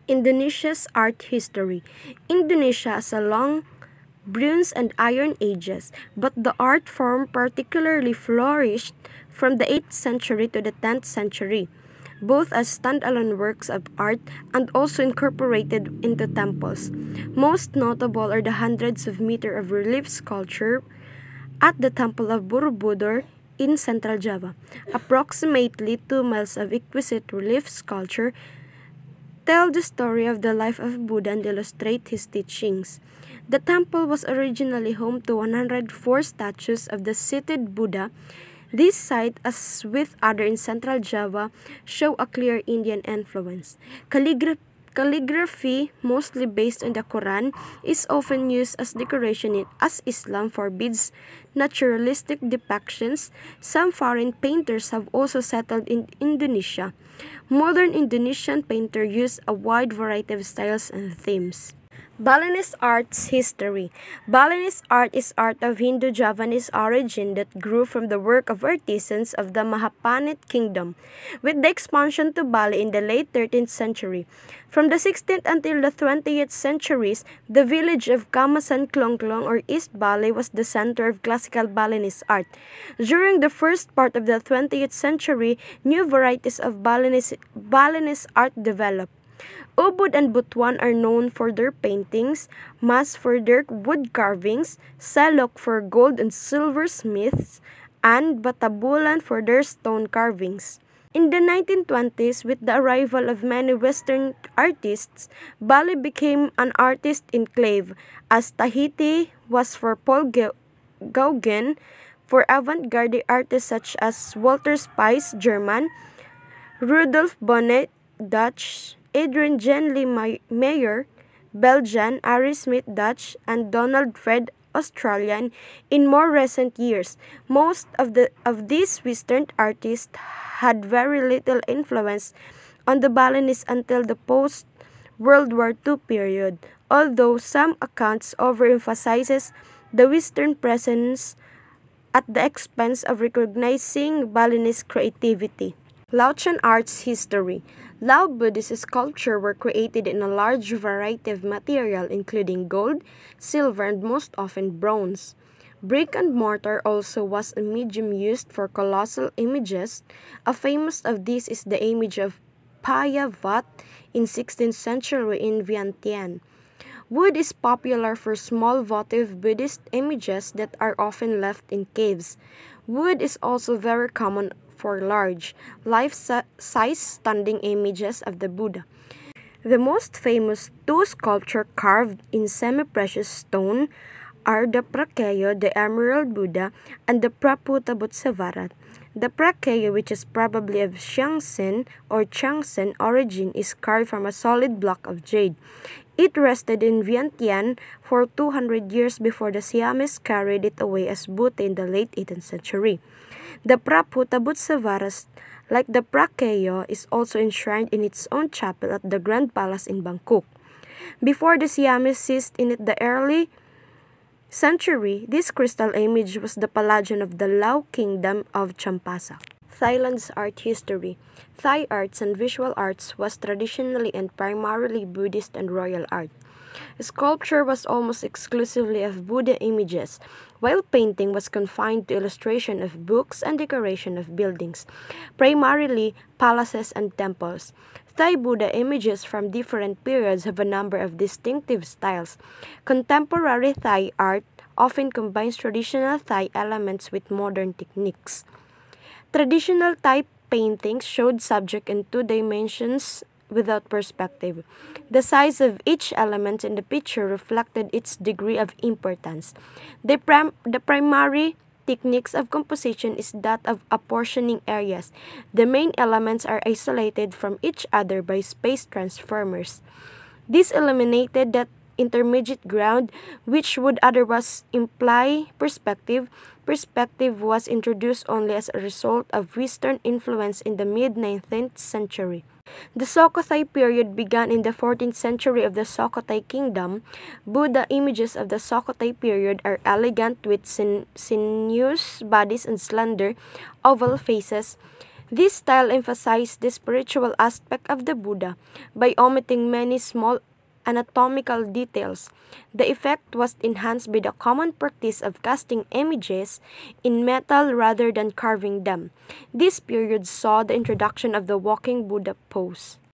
Indonesia's art history. Indonesia has a long Bronze and Iron Ages, but the art form particularly flourished from the 8th century to the 10th century, both as standalone works of art and also incorporated into temples. Most notable are the hundreds of meters of relief sculpture at the Temple of Borobudur in Central Java. Approximately 2 miles of exquisite relief sculpture tell the story of the life of Buddha and illustrate his teachings. The temple was originally home to 104 statues of the seated Buddha. This site, as with other in Central Java, show a clear Indian influence. Calligraphy, mostly based on the Quran, is often used as decoration as Islam forbids naturalistic depictions. Some foreign painters have also settled in Indonesia. Modern Indonesian painters use a wide variety of styles and themes. Balinese art's history. Balinese art is art of Hindu-Javanese origin that grew from the work of artisans of the Mahapanit kingdom, with the expansion to Bali in the late 13th century. From the 16th until the 20th centuries, the village of Kamasan Klongklong or East Bali was the center of classical Balinese art. During the first part of the 20th century, new varieties of Balinese art developed. Ubud and Butuan are known for their paintings, Mas for their wood carvings, Salok for gold and silver smiths, and Batabulan for their stone carvings. In the 1920s, with the arrival of many Western artists, Bali became an artist enclave, as Tahiti was for Paul Gauguin, for avant-garde artists such as Walter Spies, German, Rudolf Bonnet, Dutch, Adrian Genly Mayer, Belgian, Ari Smith, Dutch, and Donald Fred, Australian. In more recent years, most of these Western artists had very little influence on the Balinese until the post-World War II period, although some accounts overemphasizes the Western presence at the expense of recognizing Balinese creativity. Laotian art's history. Lao Buddhist sculpture were created in a large variety of material including gold, silver, and most often bronze. Brick and mortar also was a medium used for colossal images. A famous of these is the image of Phaya Vat in 16th century in Vientiane. Wood is popular for small votive Buddhist images that are often left in caves. Wood is also very common for large, life-size standing images of the Buddha. The most famous two sculptures carved in semi-precious stone are the Prakeyo, the Emerald Buddha, and the Prabhutabhutsavarat. The Prakeyo, which is probably of Xiangxin or Changxin origin, is carved from a solid block of jade. It rested in Vientiane for 200 years before the Siamese carried it away as booty in the late 18th century. The Prabhutabhutsavarat, like the Prakeyo, is also enshrined in its own chapel at the Grand Palace in Bangkok. Before the Siamese seized in it the early century, this crystal image was the Palladium of the Lao Kingdom of Champasa. Thailand's art history. Thai arts and visual arts was traditionally and primarily Buddhist and royal art. Sculpture was almost exclusively of Buddha images, while painting was confined to illustration of books and decoration of buildings, primarily palaces and temples. Thai Buddha images from different periods have a number of distinctive styles. Contemporary Thai art often combines traditional Thai elements with modern techniques. Traditional Thai paintings showed subject in 2 dimensions without perspective. The size of each element in the picture reflected its degree of importance. The primary techniques of composition is that of apportioning areas. The main elements are isolated from each other by space transformers. This eliminated that intermediate ground which would otherwise imply perspective. Perspective was introduced only as a result of Western influence in the mid-19th century. The Sukhothai period began in the 14th century of the Sukhothai kingdom. Buddha images of the Sukhothai period are elegant with sinuous bodies and slender, oval faces. This style emphasized the spiritual aspect of the Buddha by omitting many small anatomical details. The effect was enhanced by the common practice of casting images in metal rather than carving them. This period saw the introduction of the walking Buddha pose.